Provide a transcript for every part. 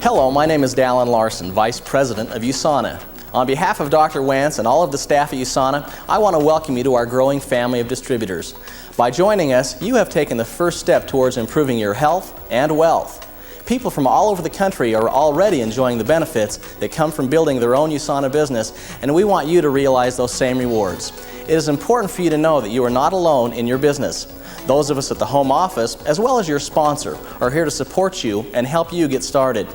Hello, my name is Dallin Larsen, Vice President of USANA. On behalf of Dr. Wentz and all of the staff at USANA, I want to welcome you to our growing family of distributors. By joining us, you have taken the first step towards improving your health and wealth. People from all over the country are already enjoying the benefits that come from building their own USANA business, and we want you to realize those same rewards. It is important for you to know that you are not alone in your business. Those of us at the home office, as well as your sponsor, are here to support you and help you get started.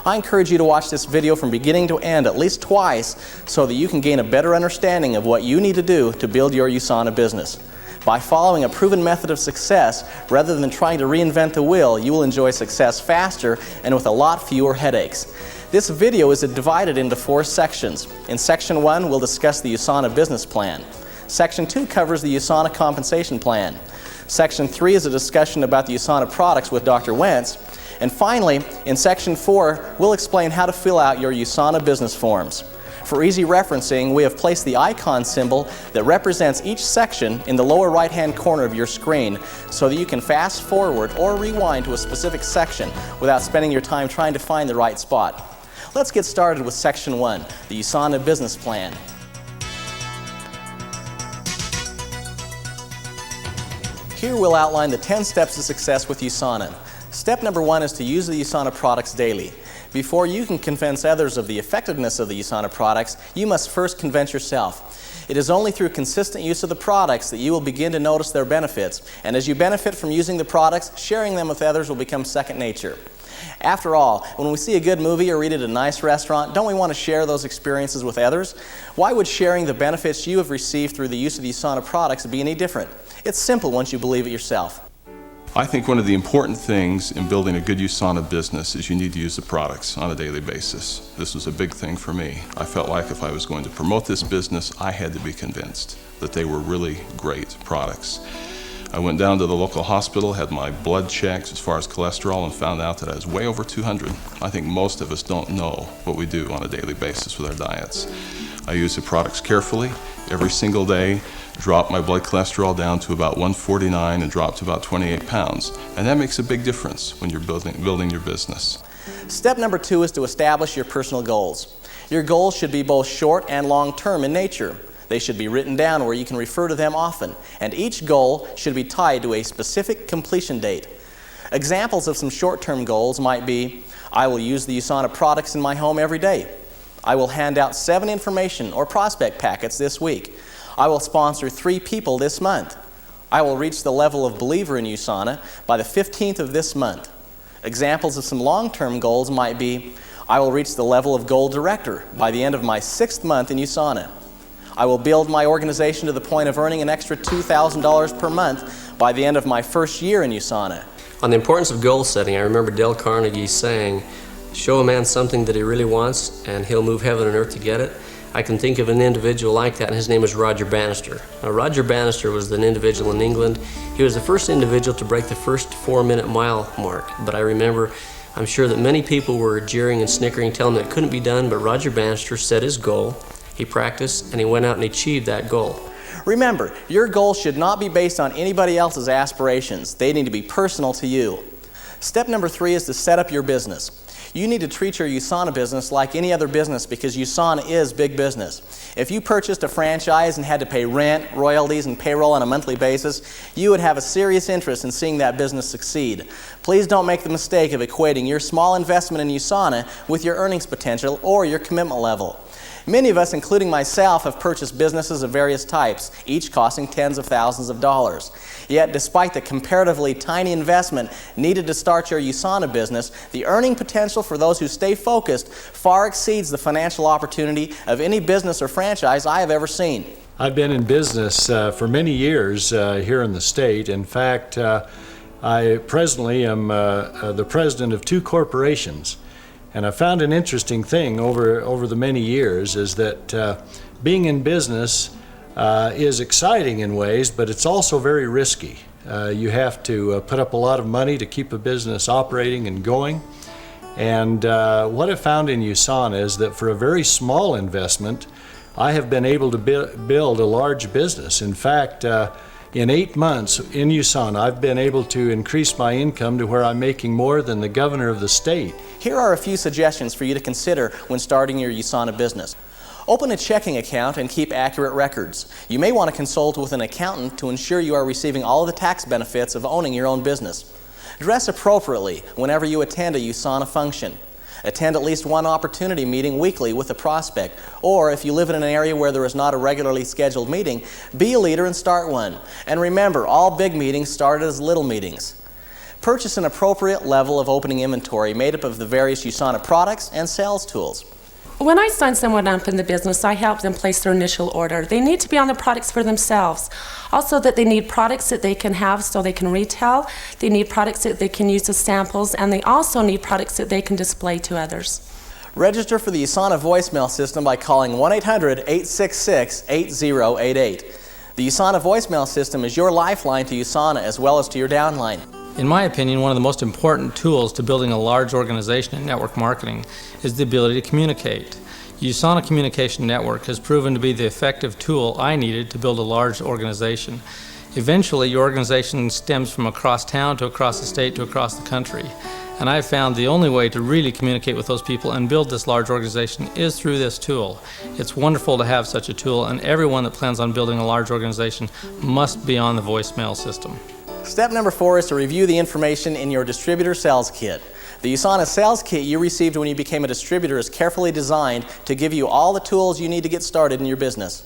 I encourage you to watch this video from beginning to end at least twice so that you can gain a better understanding of what you need to do to build your USANA business. By following a proven method of success, rather than trying to reinvent the wheel, you will enjoy success faster and with a lot fewer headaches. This video is divided into 4 sections. In Section 1, we'll discuss the USANA business plan. Section 2 covers the USANA compensation plan. Section 3 is a discussion about the USANA products with Dr. Wentz. And finally, in Section 4, we'll explain how to fill out your USANA business forms. For easy referencing, we have placed the icon symbol that represents each section in the lower right-hand corner of your screen so that you can fast forward or rewind to a specific section without spending your time trying to find the right spot. Let's get started with Section 1, the USANA business plan. Here we'll outline the 10 steps to success with USANA. Step number 1 is to use the USANA products daily. Before you can convince others of the effectiveness of the USANA products, you must first convince yourself. It is only through consistent use of the products that you will begin to notice their benefits, and as you benefit from using the products, sharing them with others will become second nature. After all, when we see a good movie or eat at a nice restaurant, don't we want to share those experiences with others? Why would sharing the benefits you have received through the use of the USANA products be any different? It's simple once you believe it yourself. I think one of the important things in building a good USANA business is you need to use the products on a daily basis. This was a big thing for me. I felt like if I was going to promote this business, I had to be convinced that they were really great products. I went down to the local hospital, had my blood checked as far as cholesterol, and found out that I was way over 200. I think most of us don't know what we do on a daily basis with our diets. I use the products carefully every single day, dropped my blood cholesterol down to about 149 and dropped to about 28 pounds. And that makes a big difference when you're building your business. Step number 2 is to establish your personal goals. Your goals should be both short and long-term in nature. They should be written down where you can refer to them often, and each goal should be tied to a specific completion date. Examples of some short-term goals might be, I will use the USANA products in my home every day. I will hand out 7 information or prospect packets this week. I will sponsor 3 people this month. I will reach the level of believer in USANA by the 15th of this month. Examples of some long-term goals might be, I will reach the level of gold director by the end of my 6th month in USANA. I will build my organization to the point of earning an extra $2,000 per month by the end of my 1st year in USANA. On the importance of goal setting, I remember Dale Carnegie saying, show a man something that he really wants and he'll move heaven and earth to get it. I can think of an individual like that, and his name was Roger Bannister. Now, Roger Bannister was an individual in England. He was the first individual to break the first 4-minute mile mark. But I remember, I'm sure that many people were jeering and snickering, telling him that it couldn't be done, but Roger Bannister set his goal, he practiced, and he went out and achieved that goal. Remember, your goal should not be based on anybody else's aspirations. They need to be personal to you. Step number 3 is to set up your business. You need to treat your USANA business like any other business because USANA is big business. If you purchased a franchise and had to pay rent, royalties, and payroll on a monthly basis, you would have a serious interest in seeing that business succeed. Please don't make the mistake of equating your small investment in USANA with your earnings potential or your commitment level. Many of us, including myself, have purchased businesses of various types, each costing tens of thousands of dollars. Yet, despite the comparatively tiny investment needed to start your USANA business, the earning potential for those who stay focused far exceeds the financial opportunity of any business or franchise I have ever seen. I've been in business for many years here in the state. In fact, I presently am the president of 2 corporations. And I found an interesting thing over the many years is that being in business is exciting in ways, but it's also very risky. You have to put up a lot of money to keep a business operating and going. And what I found in USANA is that for a very small investment, I have been able to build a large business. In fact, In 8 months in USANA, I've been able to increase my income to where I'm making more than the governor of the state. Here are a few suggestions for you to consider when starting your USANA business. Open a checking account and keep accurate records. You may want to consult with an accountant to ensure you are receiving all of the tax benefits of owning your own business. Dress appropriately whenever you attend a USANA function. Attend at least one opportunity meeting weekly with a prospect, or if you live in an area where there is not a regularly scheduled meeting, be a leader and start one. And remember, all big meetings started as little meetings. Purchase an appropriate level of opening inventory made up of the various USANA products and sales tools. When I sign someone up in the business, I help them place their initial order. They need to be on the products for themselves. Also that they need products that they can have so they can retail. They need products that they can use as samples, and they also need products that they can display to others. Register for the USANA voicemail system by calling 1-800-866-8088. The USANA voicemail system is your lifeline to USANA as well as to your downline. In my opinion, one of the most important tools to building a large organization in network marketing is the ability to communicate. USANA Communication Network has proven to be the effective tool I needed to build a large organization. Eventually, your organization stems from across town to across the state to across the country. And I've found the only way to really communicate with those people and build this large organization is through this tool. It's wonderful to have such a tool, and everyone that plans on building a large organization must be on the voicemail system. Step number 4 is to review the information in your distributor sales kit. The USANA sales kit you received when you became a distributor is carefully designed to give you all the tools you need to get started in your business.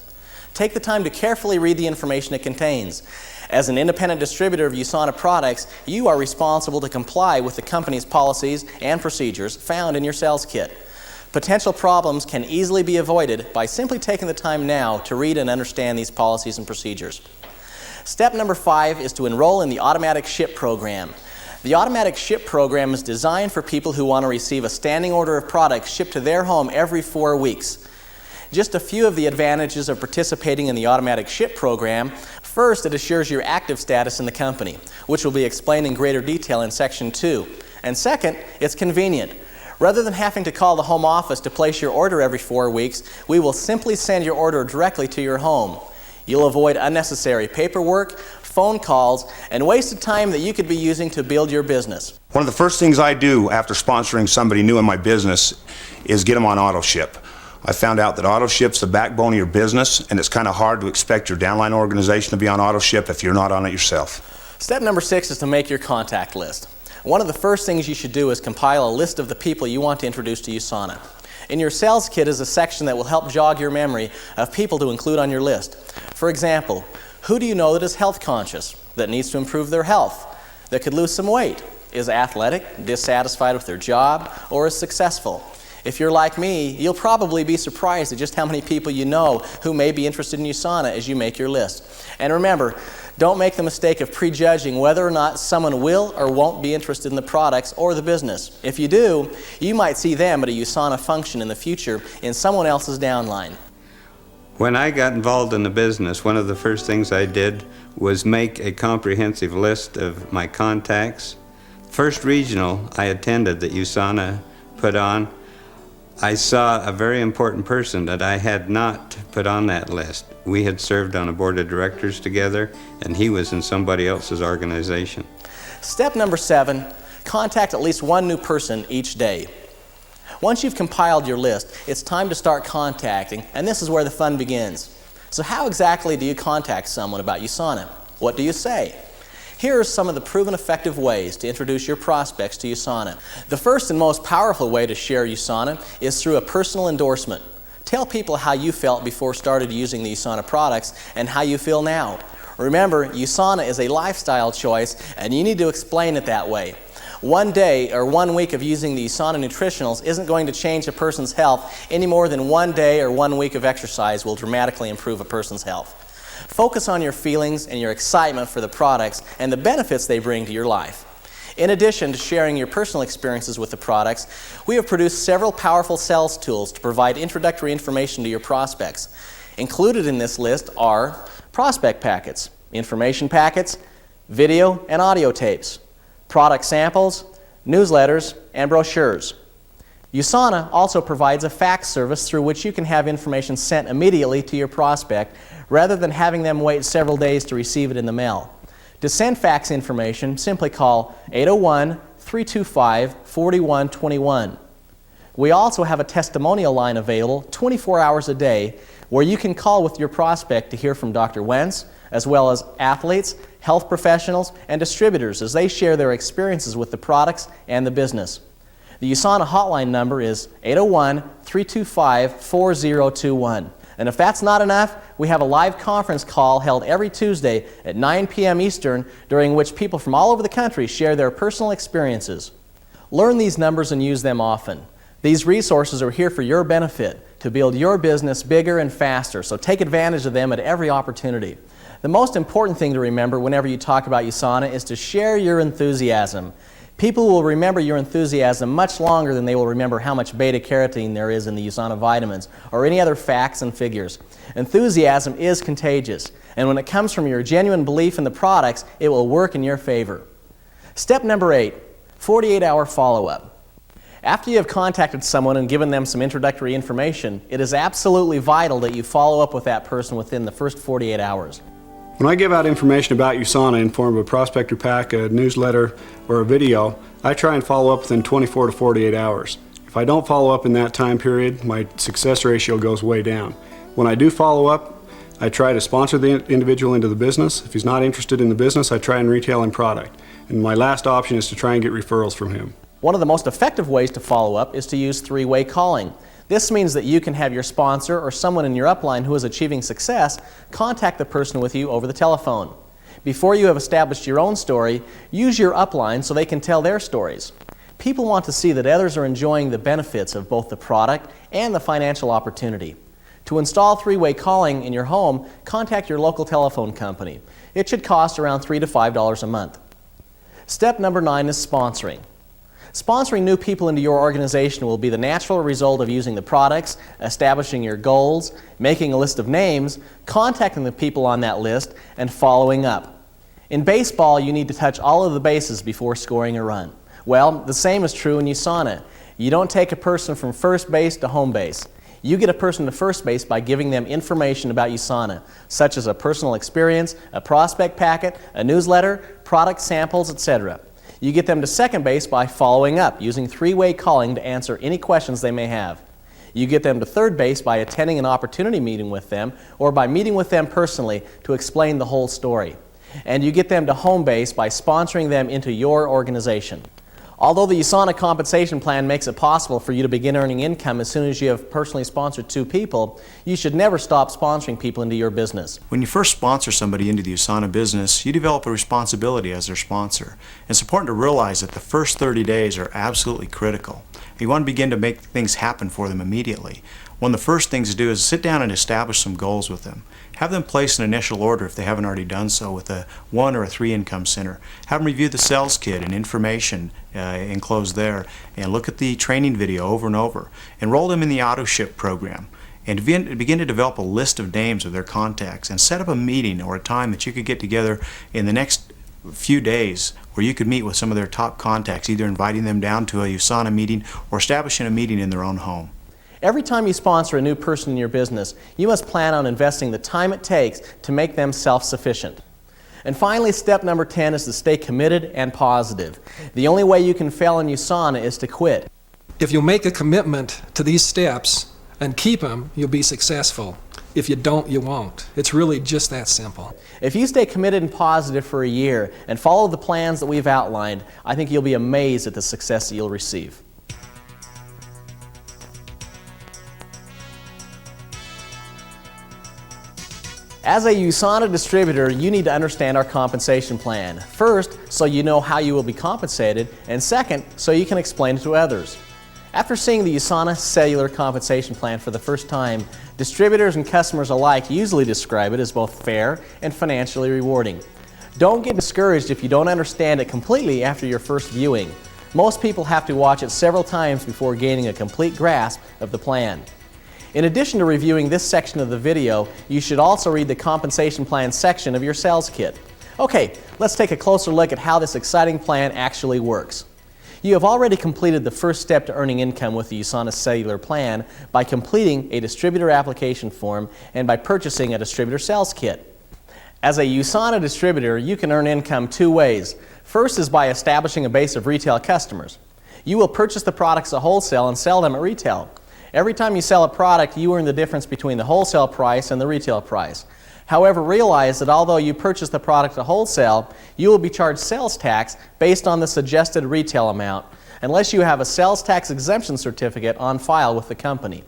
Take the time to carefully read the information it contains. As an independent distributor of USANA products, you are responsible to comply with the company's policies and procedures found in your sales kit. Potential problems can easily be avoided by simply taking the time now to read and understand these policies and procedures. Step number 5 is to enroll in the Automatic Ship program. The Automatic Ship program is designed for people who want to receive a standing order of products shipped to their home every 4 weeks. Just a few of the advantages of participating in the Automatic Ship program. First, it assures your active status in the company, which will be explained in greater detail in Section 2. And second, it's convenient. Rather than having to call the home office to place your order every 4 weeks, we will simply send your order directly to your home. You'll avoid unnecessary paperwork, phone calls, and wasted time that you could be using to build your business. One of the first things I do after sponsoring somebody new in my business is get them on AutoShip. I found out that AutoShip's the backbone of your business, and it's kind of hard to expect your downline organization to be on AutoShip if you're not on it yourself. Step number 6 is to make your contact list. One of the first things you should do is compile a list of the people you want to introduce to USANA. In your sales kit is a section that will help jog your memory of people to include on your list. For example, who do you know that is health conscious, that needs to improve their health, that could lose some weight, is athletic, dissatisfied with their job, or is successful? If you're like me, you'll probably be surprised at just how many people you know who may be interested in USANA as you make your list. And remember, don't make the mistake of prejudging whether or not someone will or won't be interested in the products or the business. If you do, you might see them at a USANA function in the future in someone else's downline. When I got involved in the business, one of the first things I did was make a comprehensive list of my contacts. First regional I attended that USANA put on, I saw a very important person that I had not put on that list. We had served on a board of directors together, and he was in somebody else's organization. Step number 7, contact at least one new person each day. Once you've compiled your list, it's time to start contacting, and this is where the fun begins. So how exactly do you contact someone about USANA? What do you say? Here are some of the proven effective ways to introduce your prospects to USANA. The first and most powerful way to share USANA is through a personal endorsement. Tell people how you felt before started using the USANA products and how you feel now. Remember, USANA is a lifestyle choice, and you need to explain it that way. One day or 1 week of using the USANA nutritionals isn't going to change a person's health any more than 1 day or 1 week of exercise will dramatically improve a person's health. Focus on your feelings and your excitement for the products and the benefits they bring to your life. In addition to sharing your personal experiences with the products, we have produced several powerful sales tools to provide introductory information to your prospects. Included in this list are prospect packets, information packets, video and audio tapes, product samples, newsletters, and brochures. USANA also provides a fax service through which you can have information sent immediately to your prospect rather than having them wait several days to receive it in the mail. To send fax information, simply call 801-325-4121. We also have a testimonial line available 24 hours a day where you can call with your prospect to hear from Dr. Wentz, as well as athletes, health professionals, and distributors as they share their experiences with the products and the business. The USANA hotline number is 801-325-4021. And if that's not enough, we have a live conference call held every Tuesday at 9 p.m. Eastern, during which people from all over the country share their personal experiences. Learn these numbers and use them often. These resources are here for your benefit, to build your business bigger and faster, so take advantage of them at every opportunity. The most important thing to remember whenever you talk about USANA is to share your enthusiasm. People will remember your enthusiasm much longer than they will remember how much beta-carotene there is in the USANA vitamins or any other facts and figures. Enthusiasm is contagious, and when it comes from your genuine belief in the products, it will work in your favor. Step number 8, 48-hour follow-up. After you have contacted someone and given them some introductory information, it is absolutely vital that you follow up with that person within the first 48 hours. When I give out information about USANA in form of a prospector pack, a newsletter, or a video, I try and follow up within 24 to 48 hours. If I don't follow up in that time period, my success ratio goes way down. When I do follow up, I try to sponsor the individual into the business. If he's not interested in the business, I try and retail him product. And my last option is to try and get referrals from him. One of the most effective ways to follow up is to use three-way calling. This means that you can have your sponsor or someone in your upline who is achieving success contact the person with you over the telephone. Before you have established your own story, use your upline so they can tell their stories. People want to see that others are enjoying the benefits of both the product and the financial opportunity. To install three-way calling in your home, contact your local telephone company. It should cost around $3 to $5 a month. Step number 9 is sponsoring. Sponsoring new people into your organization will be the natural result of using the products, establishing your goals, making a list of names, contacting the people on that list, and following up. In baseball, you need to touch all of the bases before scoring a run. Well, the same is true in USANA. You don't take a person from first base to home base. You get a person to first base by giving them information about USANA, such as a personal experience, a prospect packet, a newsletter, product samples, etc. You get them to second base by following up, using three-way calling to answer any questions they may have. You get them to third base by attending an opportunity meeting with them or by meeting with them personally to explain the whole story. And you get them to home base by sponsoring them into your organization. Although the USANA compensation plan makes it possible for you to begin earning income as soon as you have personally sponsored 2 people, you should never stop sponsoring people into your business. When you first sponsor somebody into the USANA business, you develop a responsibility as their sponsor. It's important to realize that the first 30 days are absolutely critical. You want to begin to make things happen for them immediately. One of the first things to do is sit down and establish some goals with them. Have them place an initial order if they haven't already done so with a 1 or a 3 income center. Have them review the sales kit and information enclosed there, and look at the training video over and over. Enroll them in the auto ship program and begin to develop a list of names of their contacts and set up a meeting or a time that you could get together in the next few days where you could meet with some of their top contacts, either inviting them down to a USANA meeting or establishing a meeting in their own home. Every time you sponsor a new person in your business, you must plan on investing the time it takes to make them self-sufficient. And finally, step number 10 is to stay committed and positive. The only way you can fail in USANA is to quit. If you make a commitment to these steps and keep them, you'll be successful. If you don't, you won't. It's really just that simple. If you stay committed and positive for a year and follow the plans that we've outlined, I think you'll be amazed at the success that you'll receive. As a USANA distributor, you need to understand our compensation plan. First, so you know how you will be compensated, and second, so you can explain it to others. After seeing the USANA cellular compensation plan for the first time, distributors and customers alike usually describe it as both fair and financially rewarding. Don't get discouraged if you don't understand it completely after your first viewing. Most people have to watch it several times before gaining a complete grasp of the plan. In addition to reviewing this section of the video, you should also read the compensation plan section of your sales kit. Okay, let's take a closer look at how this exciting plan actually works. You have already completed the first step to earning income with the USANA Cellular Plan by completing a distributor application form and by purchasing a distributor sales kit. As a USANA distributor, you can earn income two ways. First is by establishing a base of retail customers. You will purchase the products at wholesale and sell them at retail. Every time you sell a product, you earn the difference between the wholesale price and the retail price. However, realize that although you purchase the product at wholesale, you will be charged sales tax based on the suggested retail amount, unless you have a sales tax exemption certificate on file with the company.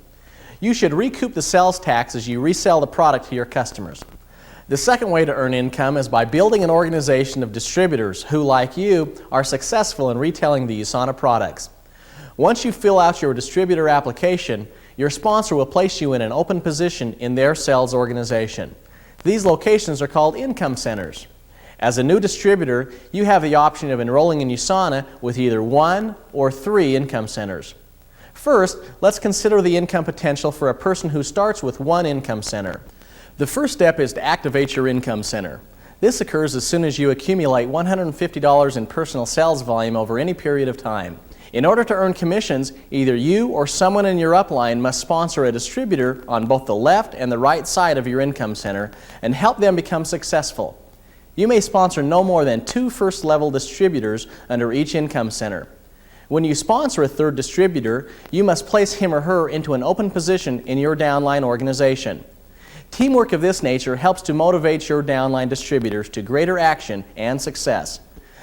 You should recoup the sales tax as you resell the product to your customers. The second way to earn income is by building an organization of distributors who, like you, are successful in retailing the USANA products. Once you fill out your distributor application, your sponsor will place you in an open position in their sales organization. These locations are called income centers. As a new distributor, you have the option of enrolling in USANA with either 1 or 3 income centers. First, let's consider the income potential for a person who starts with 1 income center. The first step is to activate your income center. This occurs as soon as you accumulate $150 in personal sales volume over any period of time. In order to earn commissions, either you or someone in your upline must sponsor a distributor on both the left and the right side of your income center and help them become successful. You may sponsor no more than 2 first-level distributors under each income center. When you sponsor a third distributor, you must place him or her into an open position in your downline organization. Teamwork of this nature helps to motivate your downline distributors to greater action and success.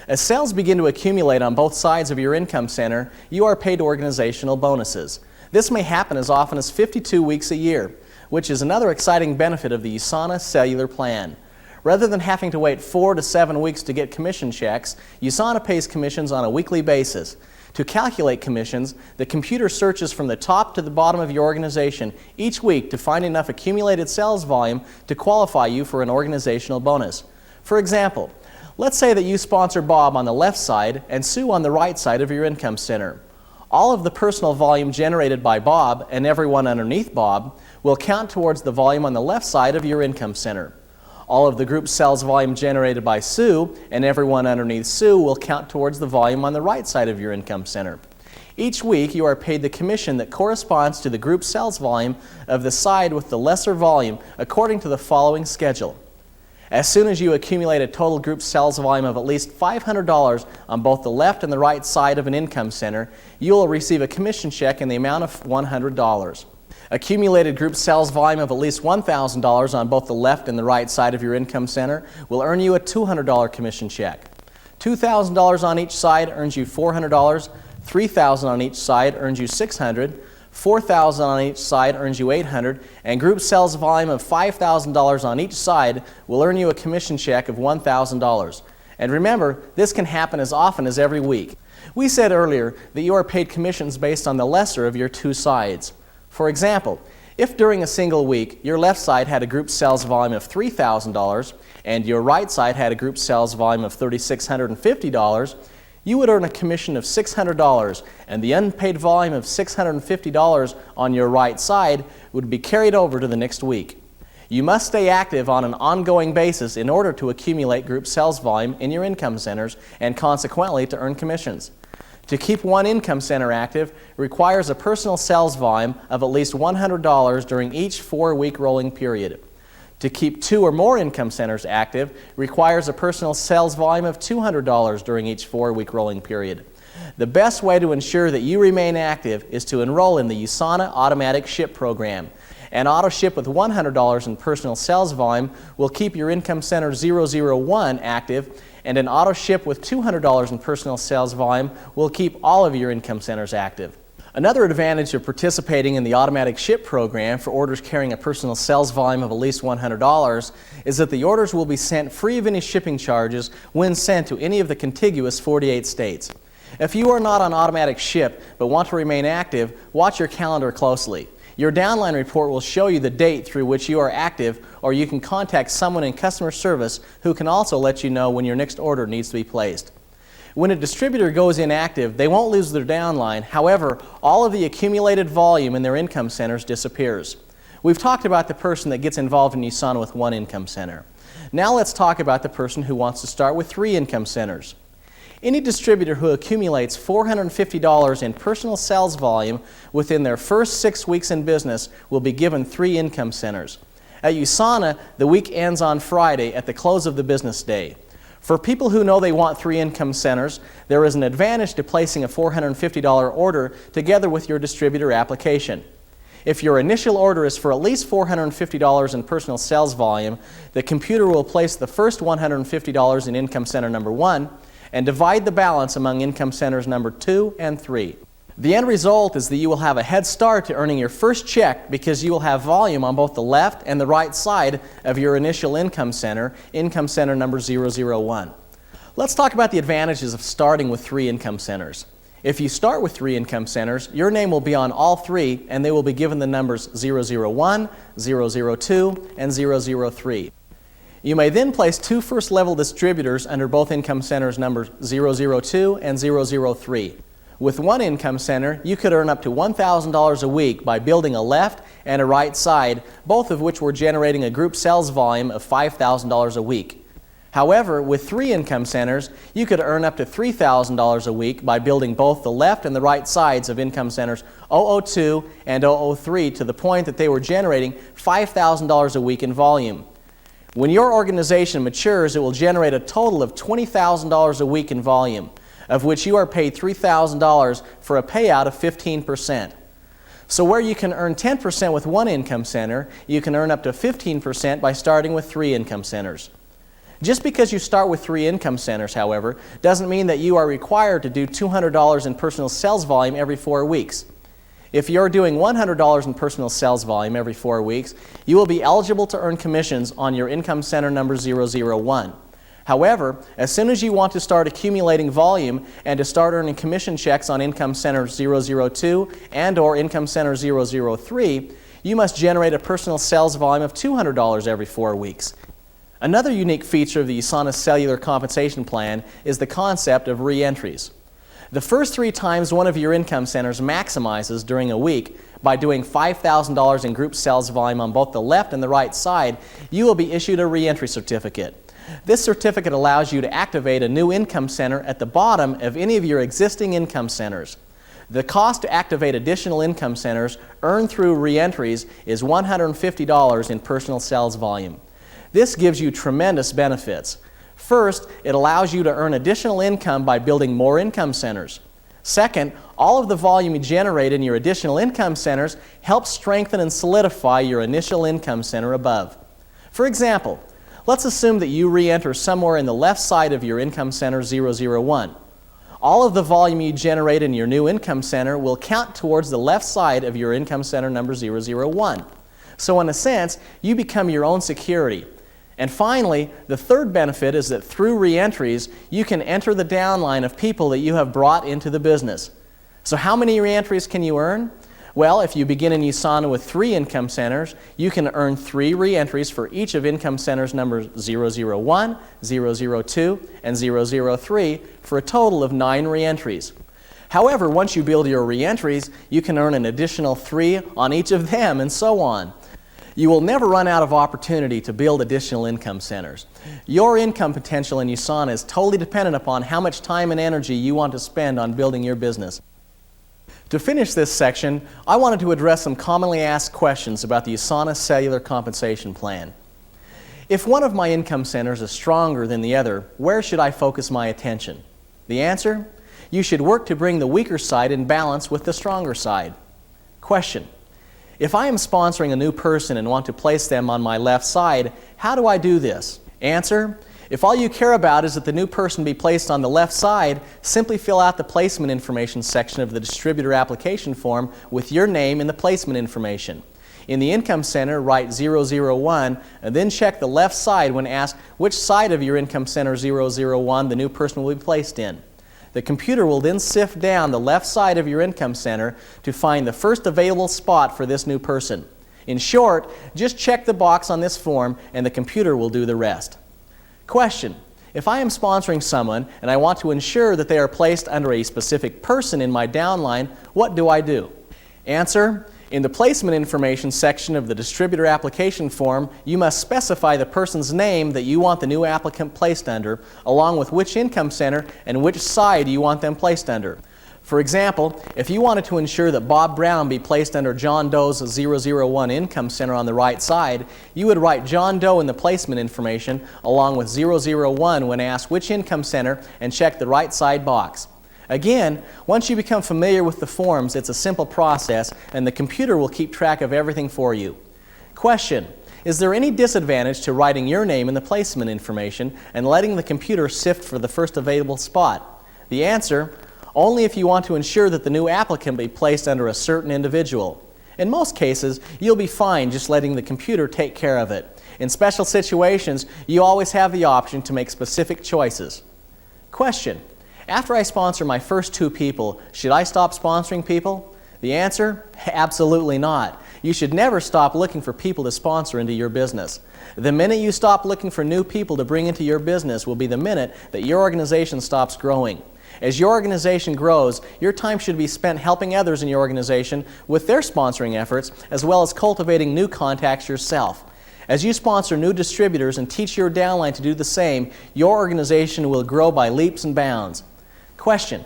As sales begin to accumulate on both sides of your income center, you are paid organizational bonuses. This may happen as often as 52 weeks a year, which is another exciting benefit of the USANA Cellular Plan. Rather than having to wait 4 to 7 weeks to get commission checks, USANA pays commissions on a weekly basis. To calculate commissions, the computer searches from the top to the bottom of your organization each week to find enough accumulated sales volume to qualify you for an organizational bonus. For example, let's say that you sponsor Bob on the left side and Sue on the right side of your income center. All of the personal volume generated by Bob and everyone underneath Bob will count towards the volume on the left side of your income center. All of the group sales volume generated by Sue and everyone underneath Sue will count towards the volume on the right side of your income center. Each week you are paid the commission that corresponds to the group sales volume of the side with the lesser volume according to the following schedule. As soon as you accumulate a total group sales volume of at least $500 on both the left and the right side of an income center, you will receive a commission check in the amount of $100. Accumulated group sales volume of at least $1,000 on both the left and the right side of your income center will earn you a $200 commission check. $2,000 on each side earns you $400, $3,000 on each side earns you $600, $4,000 on each side earns you $800, and group sales volume of $5,000 on each side will earn you a commission check of $1,000. And remember, this can happen as often as every week. We said earlier that you are paid commissions based on the lesser of your 2 sides. For example, if during a single week your left side had a group sales volume of $3,000 and your right side had a group sales volume of $3,650, you would earn a commission of $600, and the unpaid volume of $650 on your right side would be carried over to the next week. You must stay active on an ongoing basis in order to accumulate group sales volume in your income centers and consequently to earn commissions. To keep 1 income center active requires a personal sales volume of at least $100 during each 4-week rolling period. To keep 2 or more income centers active requires a personal sales volume of $200 during each 4-week rolling period. The best way to ensure that you remain active is to enroll in the USANA Automatic Ship Program. An auto ship with $100 in personal sales volume will keep your income center 001 active, and an auto ship with $200 in personal sales volume will keep all of your income centers active. Another advantage of participating in the automatic ship program for orders carrying a personal sales volume of at least $100 is that the orders will be sent free of any shipping charges when sent to any of the contiguous 48 states. If you are not on automatic ship but want to remain active, watch your calendar closely. Your downline report will show you the date through which you are active, or you can contact someone in customer service who can also let you know when your next order needs to be placed. When a distributor goes inactive, they won't lose their downline. However, all of the accumulated volume in their income centers disappears. We've talked about the person that gets involved in USANA with 1 income center. Now let's talk about the person who wants to start with 3 income centers. Any distributor who accumulates $450 in personal sales volume within their first 6 weeks in business will be given 3 income centers. At USANA, the week ends on Friday at the close of the business day. For people who know they want 3 income centers, there is an advantage to placing a $450 order together with your distributor application. If your initial order is for at least $450 in personal sales volume, the computer will place the first $150 in income center number 1 and divide the balance among income centers number 2 and 3. The end result is that you will have a head start to earning your first check because you will have volume on both the left and the right side of your initial income center number 001. Let's talk about the advantages of starting with 3 income centers. If you start with 3 income centers, your name will be on all 3 and they will be given the numbers 001, 002, and 003. You may then place 2 first-level distributors under both income centers numbers 002 and 003. With 1 income center, you could earn up to $1,000 a week by building a left and a right side, both of which were generating a group sales volume of $5,000 a week. However, with 3 income centers, you could earn up to $3,000 a week by building both the left and the right sides of income centers 002 and 003 to the point that they were generating $5,000 a week in volume. When your organization matures, it will generate a total of $20,000 a week in volume, of which you are paid $3,000 for a payout of 15%. So where you can earn 10% with 1 income center, you can earn up to 15% by starting with 3 income centers. Just because you start with 3 income centers, however, doesn't mean that you are required to do $200 in personal sales volume every 4 weeks. If you're doing $100 in personal sales volume every 4 weeks, you will be eligible to earn commissions on your income center number 001. However, as soon as you want to start accumulating volume and to start earning commission checks on income center 002 and or income center 003, you must generate a personal sales volume of $200 every 4 weeks. Another unique feature of the USANA Cellular Compensation Plan is the concept of re-entries. The first 3 times one of your income centers maximizes during a week by doing $5,000 in group sales volume on both the left and the right side, you will be issued a re-entry certificate. This certificate allows you to activate a new income center at the bottom of any of your existing income centers. The cost to activate additional income centers earned through re-entries is $150 in personal sales volume. This gives you tremendous benefits. First, it allows you to earn additional income by building more income centers. Second, all of the volume you generate in your additional income centers helps strengthen and solidify your initial income center above. For example, let's assume that you re-enter somewhere in the left side of your income center 001. All of the volume you generate in your new income center will count towards the left side of your income center number 001. So in a sense, you become your own security. And finally, the third benefit is that through re-entries, you can enter the downline of people that you have brought into the business. So how many re-entries can you earn? Well, if you begin in USANA with 3 income centers, you can earn 3 re-entries for each of income centers numbers 001, 002, and 003 for a total of 9 re-entries. However, once you build your re-entries, you can earn an additional 3 on each of them and so on. You will never run out of opportunity to build additional income centers. Your income potential in USANA is totally dependent upon how much time and energy you want to spend on building your business. To finish this section, I wanted to address some commonly asked questions about the USANA Cellular Compensation Plan. If one of my income centers is stronger than the other, where should I focus my attention? The answer? You should work to bring the weaker side in balance with the stronger side. Question: if I am sponsoring a new person and want to place them on my left side, how do I do this? Answer: if all you care about is that the new person be placed on the left side, simply fill out the placement information section of the distributor application form with your name in the placement information. In the income center, write 001 and then check the left side when asked which side of your income center 001 the new person will be placed in. The computer will then sift down the left side of your income center to find the first available spot for this new person. In short, just check the box on this form and the computer will do the rest. Question: if I am sponsoring someone and I want to ensure that they are placed under a specific person in my downline, what do I do? Answer: In the placement information section of the distributor application form, you must specify the person's name that you want the new applicant placed under, along with which income center and which side you want them placed under. For example, if you wanted to ensure that Bob Brown be placed under John Doe's 001 income center on the right side, you would write John Doe in the placement information along with 001 when asked which income center and check the right side box. Again, once you become familiar with the forms, it's a simple process and the computer will keep track of everything for you. Question: is there any disadvantage to writing your name in the placement information and letting the computer sift for the first available spot? The answer: only if you want to ensure that the new applicant be placed under a certain individual. In most cases, you'll be fine just letting the computer take care of it. In special situations, you always have the option to make specific choices. Question: after I sponsor my first 2 people, should I stop sponsoring people? The answer: absolutely not. You should never stop looking for people to sponsor into your business. The minute you stop looking for new people to bring into your business will be the minute that your organization stops growing. As your organization grows, your time should be spent helping others in your organization with their sponsoring efforts, as well as cultivating new contacts yourself. As you sponsor new distributors and teach your downline to do the same, your organization will grow by leaps and bounds. Question: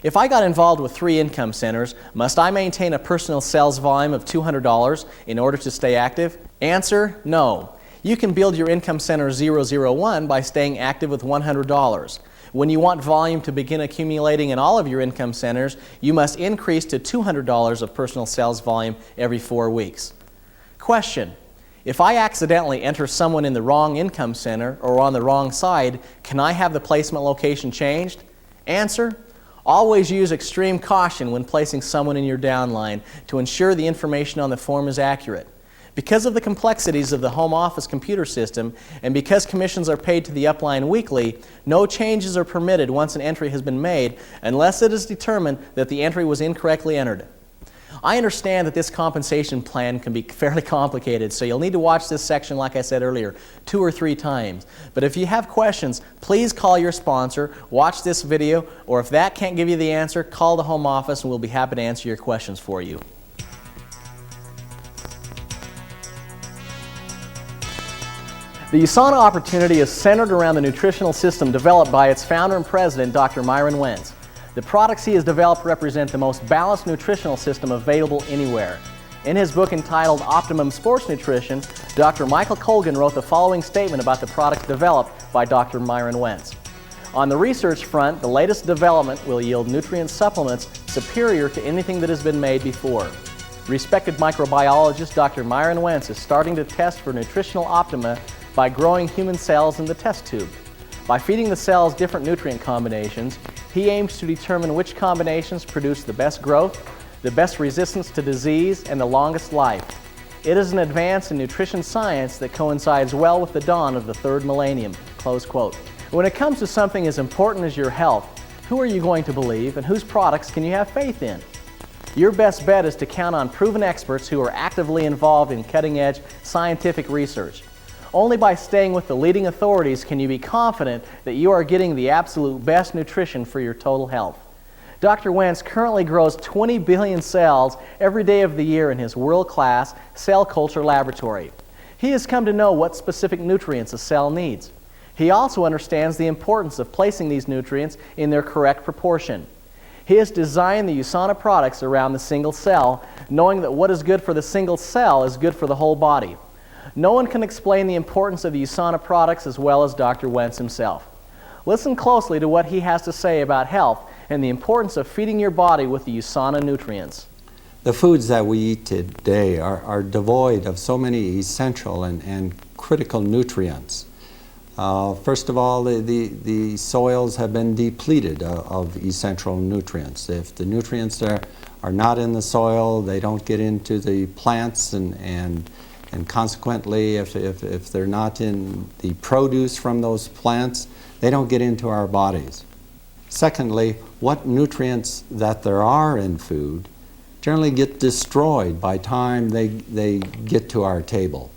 if I got involved with 3 income centers, must I maintain a personal sales volume of $200 in order to stay active? Answer: no. You can build your income center 001 by staying active with $100. When you want volume to begin accumulating in all of your income centers, you must increase to $200 of personal sales volume every 4 weeks. Question: if I accidentally enter someone in the wrong income center or on the wrong side, can I have the placement location changed? Answer: always use extreme caution when placing someone in your downline to ensure the information on the form is accurate. Because of the complexities of the home office computer system and because commissions are paid to the upline weekly, no changes are permitted once an entry has been made unless it is determined that the entry was incorrectly entered. I understand that this compensation plan can be fairly complicated, so you'll need to watch this section, like I said earlier, 2 or 3 times. But if you have questions, please call your sponsor, watch this video, or if that can't give you the answer, call the home office and we'll be happy to answer your questions for you. The USANA opportunity is centered around the nutritional system developed by its founder and president, Dr. Myron Wentz. The products he has developed represent the most balanced nutritional system available anywhere. In his book entitled Optimum Sports Nutrition, Dr. Michael Colgan wrote the following statement about the products developed by Dr. Myron Wentz. On the research front, the latest development will yield nutrient supplements superior to anything that has been made before. Respected microbiologist Dr. Myron Wentz is starting to test for nutritional optima by growing human cells in the test tube. By feeding the cells different nutrient combinations, he aims to determine which combinations produce the best growth, the best resistance to disease, and the longest life. It is an advance in nutrition science that coincides well with the dawn of the 3rd millennium." Close quote. When it comes to something as important as your health, who are you going to believe and whose products can you have faith in? Your best bet is to count on proven experts who are actively involved in cutting-edge scientific research. Only by staying with the leading authorities can you be confident that you are getting the absolute best nutrition for your total health. Dr. Wentz currently grows 20 billion cells every day of the year in his world-class cell culture laboratory. He has come to know what specific nutrients a cell needs. He also understands the importance of placing these nutrients in their correct proportion. He has designed the USANA products around the single cell, knowing that what is good for the single cell is good for the whole body. No one can explain the importance of the USANA products as well as Dr. Wentz himself. Listen closely to what he has to say about health and the importance of feeding your body with the USANA nutrients. The foods that we eat today are devoid of so many essential and critical nutrients. First of all, the soils have been depleted of essential nutrients. If the nutrients are not in the soil, they don't get into the plants, and consequently, if they're not in the produce from those plants, they don't get into our bodies. Secondly, what nutrients that there are in food generally get destroyed by time they get to our table.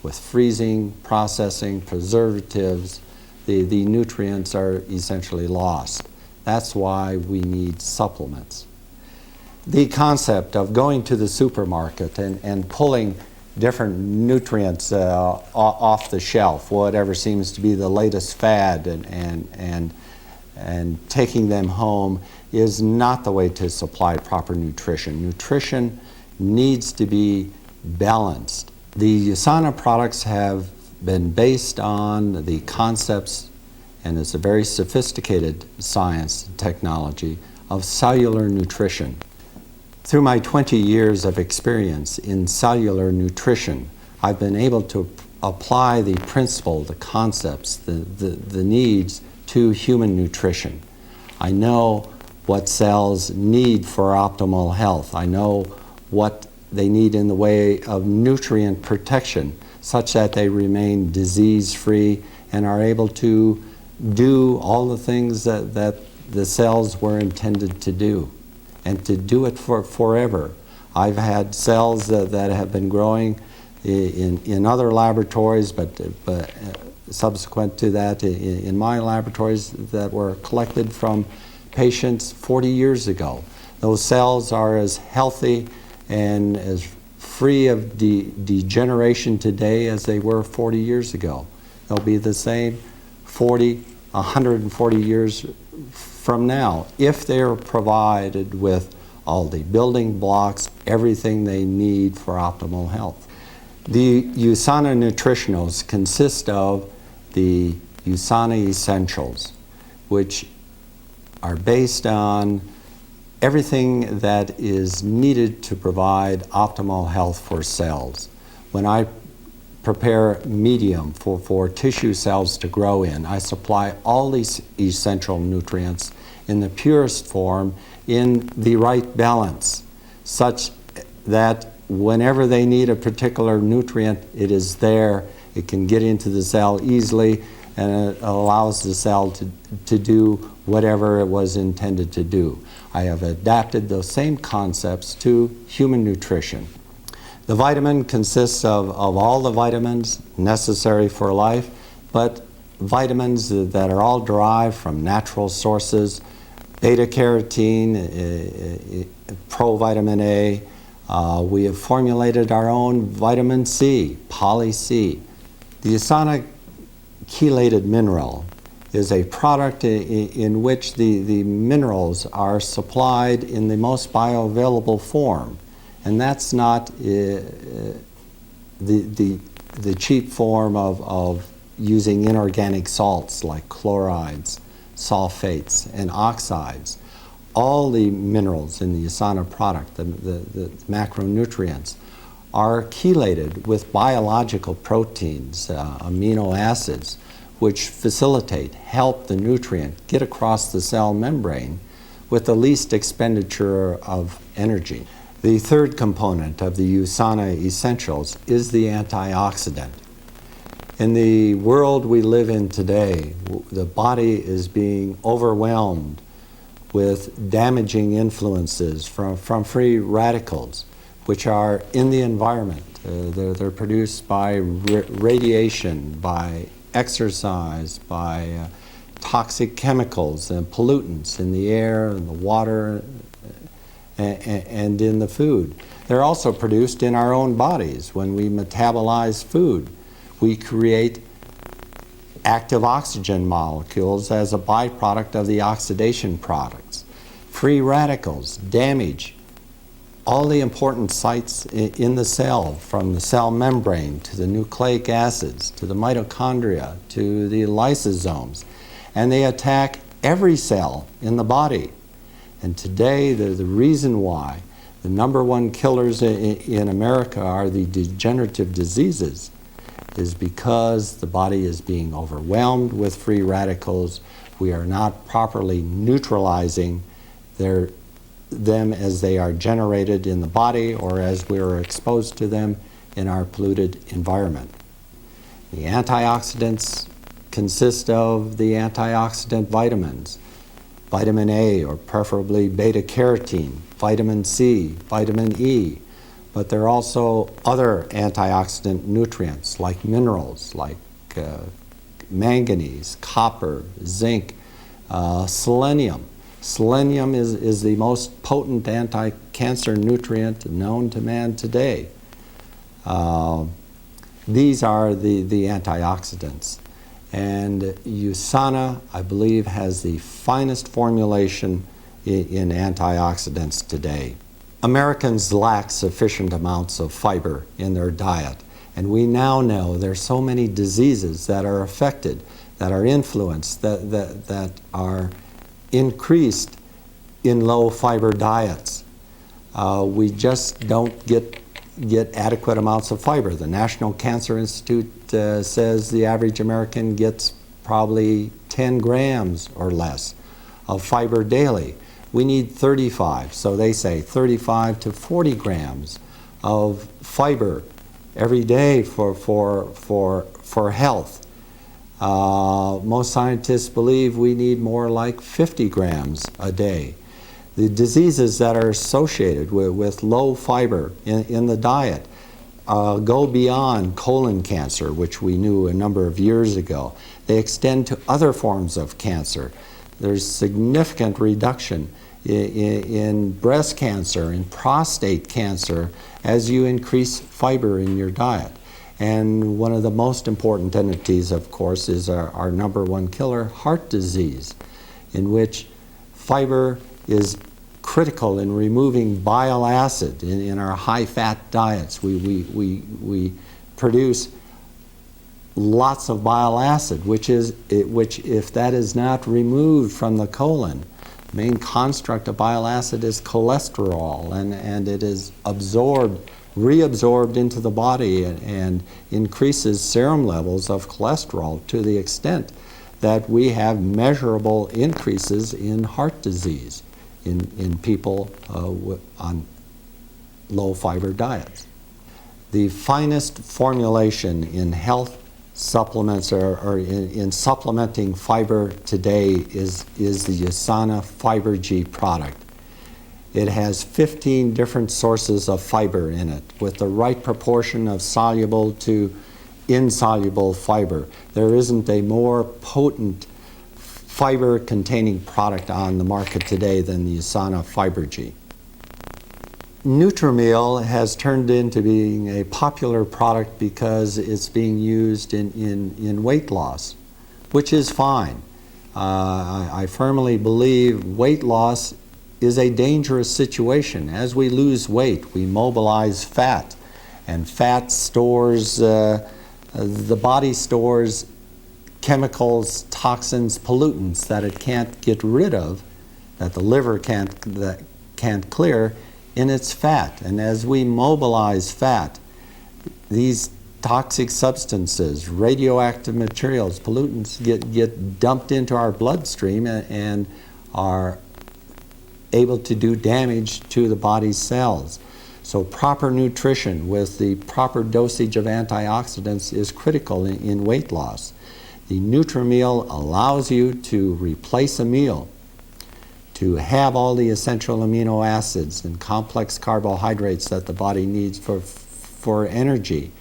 With freezing, processing, preservatives, the nutrients are essentially lost. That's why we need supplements. the concept of going to the supermarket and pulling different nutrients off the shelf, whatever seems to be the latest fad, and taking them home is not the way to supply proper nutrition. Nutrition needs to be balanced. The USANA products have been based on the concepts, and it's a very sophisticated science and technology, of cellular nutrition. Through my 20 years of experience in cellular nutrition, I've been able to apply the principle, the concepts, the needs to human nutrition. I know what cells need for optimal health. I know what they need in the way of nutrient protection, such that they remain disease-free and are able to do all the things that the cells were intended to do, and to do it for forever. I've had cells that have been growing in other laboratories, but subsequent to that in my laboratories that were collected from patients 40 years ago. Those cells are as healthy and as free of degeneration today as they were 40 years ago. They'll be the same 140 years from now if they're provided with all the building blocks, everything they need for optimal health. The USANA nutritionals consist of the USANA Essentials, which are based on everything that is needed to provide optimal health for cells. When I prepare medium for tissue cells to grow in, I supply all these essential nutrients in the purest form in the right balance, such that whenever they need a particular nutrient, it is there. It can get into the cell easily, and it allows the cell to do whatever it was intended to do. I have adapted those same concepts to human nutrition. The vitamin consists of all the vitamins necessary for life, but vitamins that are all derived from natural sources: beta-carotene, provitamin A. We have formulated our own vitamin C, poly-C. The USANA chelated mineral is a product in which the minerals are supplied in the most bioavailable form. And that's not the cheap form of using inorganic salts like chlorides, sulfates, and oxides. All the minerals in the USANA product, the macronutrients, are chelated with biological proteins, amino acids, which help the nutrient get across the cell membrane with the least expenditure of energy. The third component of the USANA Essentials is the antioxidant. In the world we live in today, the body is being overwhelmed with damaging influences from free radicals, which are in the environment. They're produced by radiation, by exercise, by toxic chemicals and pollutants in the air and the water and in the food. They're also produced in our own bodies. When we metabolize food, we create active oxygen molecules as a byproduct of the oxidation products. Free radicals damage all the important sites in the cell, from the cell membrane to the nucleic acids, to the mitochondria, to the lysosomes, and they attack every cell in the body. And today, the reason why the #1 killers in America are the degenerative diseases is because the body is being overwhelmed with free radicals. We are not properly neutralizing them as they are generated in the body or as we are exposed to them in our polluted environment. The antioxidants consist of the antioxidant vitamins, vitamin A, or preferably beta-carotene, vitamin C, vitamin E, but there are also other antioxidant nutrients like minerals, like manganese, copper, zinc, selenium. Selenium is the most potent anti-cancer nutrient known to man today. These are the antioxidants. And USANA, I believe, has the finest formulation in antioxidants today. Americans lack sufficient amounts of fiber in their diet. And we now know there's so many diseases that are affected, that are influenced, that are increased in low fiber diets. We just don't get adequate amounts of fiber. The National Cancer Institute says the average American gets probably 10 grams or less of fiber daily. We need 35, so they say 35 to 40 grams of fiber every day for health. Most scientists believe we need more like 50 grams a day. The diseases that are associated with low fiber in the diet go beyond colon cancer, which we knew a number of years ago. They extend to other forms of cancer. There's significant reduction in breast cancer and prostate cancer as you increase fiber in your diet. And one of the most important entities, of course, is our number one killer, heart disease, in which fiber is critical in removing bile acid in our high-fat diets. We produce lots of bile acid, which if that is not removed from the colon, the main construct of bile acid is cholesterol, and it is reabsorbed into the body and increases serum levels of cholesterol to the extent that we have measurable increases in heart disease in people on low fiber diets. The finest formulation in health supplements or in supplementing fiber today is the USANA Fiber G product. It has 15 different sources of fiber in it with the right proportion of soluble to insoluble fiber. There isn't a more potent fiber-containing product on the market today than the USANA Fiber G. Nutrimeal has turned into being a popular product because it's being used in weight loss, which is fine. I firmly believe weight loss is a dangerous situation. As we lose weight, we mobilize fat, and fat stores, the body stores chemicals, toxins, pollutants that it can't get rid of, that the liver can't clear, in its fat. And as we mobilize fat, these toxic substances, radioactive materials, pollutants get dumped into our bloodstream and are able to do damage to the body's cells. So proper nutrition with the proper dosage of antioxidants is critical in weight loss. The Nutrimeal allows you to replace a meal, to have all the essential amino acids and complex carbohydrates that the body needs for energy,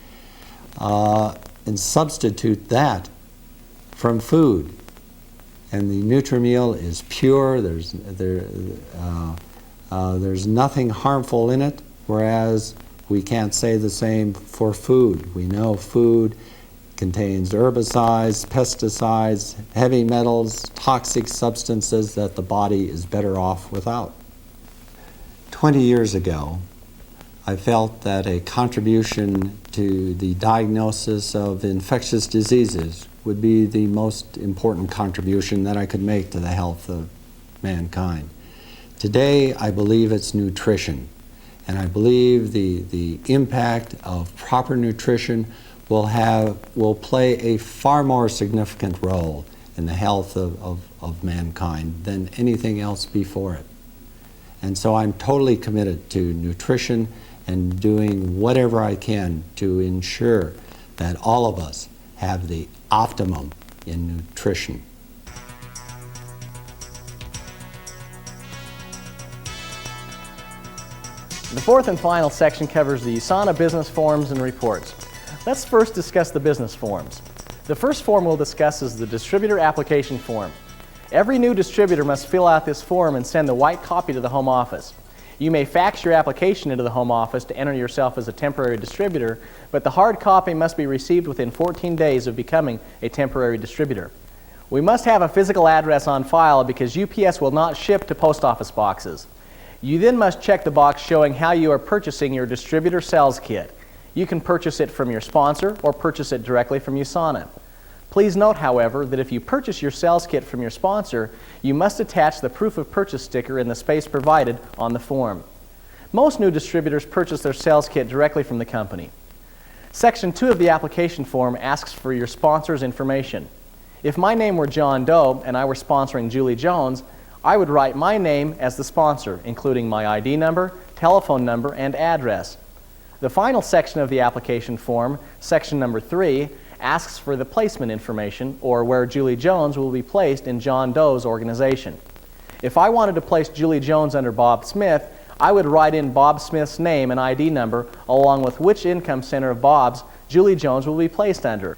and substitute that from food. And the Nutrimeal is pure. There's nothing harmful in it, whereas we can't say the same for food. We know food contains herbicides, pesticides, heavy metals, toxic substances that the body is better off without. 20 years ago, I felt that a contribution to the diagnosis of infectious diseases would be the most important contribution that I could make to the health of mankind. Today, I believe it's nutrition, and I believe the impact of proper nutrition will play a far more significant role in the health of mankind than anything else before it. And so I'm totally committed to nutrition and doing whatever I can to ensure that all of us have the optimum in nutrition. The fourth and final section covers the USANA business forms and reports. Let's first discuss the business forms. The first form we'll discuss is the distributor application form. Every new distributor must fill out this form and send the white copy to the home office. You may fax your application into the home office to enter yourself as a temporary distributor, but the hard copy must be received within 14 days of becoming a temporary distributor. We must have a physical address on file because UPS will not ship to post office boxes. You then must check the box showing how you are purchasing your distributor sales kit. You can purchase it from your sponsor or purchase it directly from USANA. Please note, however, that if you purchase your sales kit from your sponsor, you must attach the proof of purchase sticker in the space provided on the form. Most new distributors purchase their sales kit directly from the company. Section 2 of the application form asks for your sponsor's information. If my name were John Doe and I were sponsoring Julie Jones, I would write my name as the sponsor, including my ID number, telephone number, and address. The final section of the application form, section number 3, asks for the placement information, or where Julie Jones will be placed in John Doe's organization. If I wanted to place Julie Jones under Bob Smith, I would write in Bob Smith's name and ID number along with which income center of Bob's Julie Jones will be placed under.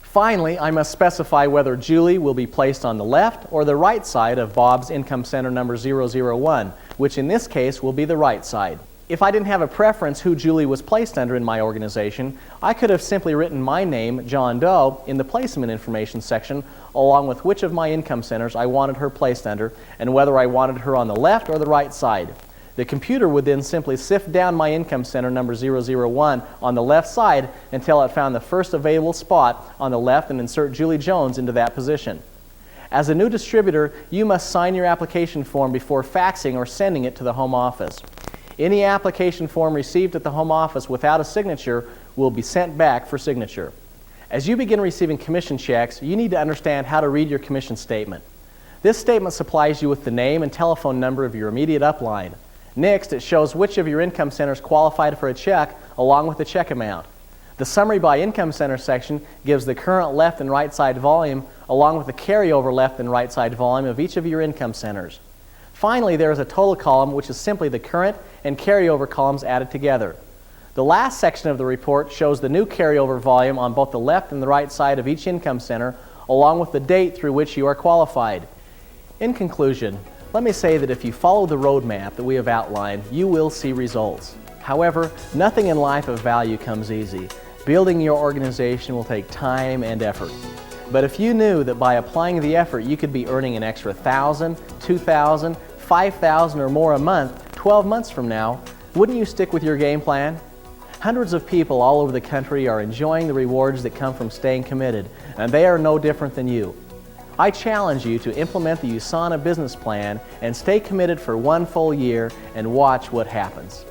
Finally, I must specify whether Julie will be placed on the left or the right side of Bob's income center number 001, which in this case will be the right side. If I didn't have a preference who Julie was placed under in my organization, I could have simply written my name, John Doe, in the placement information section along with which of my income centers I wanted her placed under and whether I wanted her on the left or the right side. The computer would then simply sift down my income center number 001 on the left side until it found the first available spot on the left and insert Julie Jones into that position. As a new distributor, you must sign your application form before faxing or sending it to the home office. Any application form received at the home office without a signature will be sent back for signature. As you begin receiving commission checks, you need to understand how to read your commission statement. This statement supplies you with the name and telephone number of your immediate upline. Next, it shows which of your income centers qualified for a check along with the check amount. The Summary by Income Center section gives the current left and right side volume along with the carryover left and right side volume of each of your income centers. Finally, there is a total column, which is simply the current and carryover columns added together. The last section of the report shows the new carryover volume on both the left and the right side of each income center, along with the date through which you are qualified. In conclusion, let me say that if you follow the roadmap that we have outlined, you will see results. However, nothing in life of value comes easy. Building your organization will take time and effort. But if you knew that by applying the effort you could be earning an extra $1,000, $2,000, $5,000 or more a month 12 months from now, wouldn't you stick with your game plan? Hundreds of people all over the country are enjoying the rewards that come from staying committed, and they are no different than you. I challenge you to implement the USANA business plan and stay committed for one full year and watch what happens.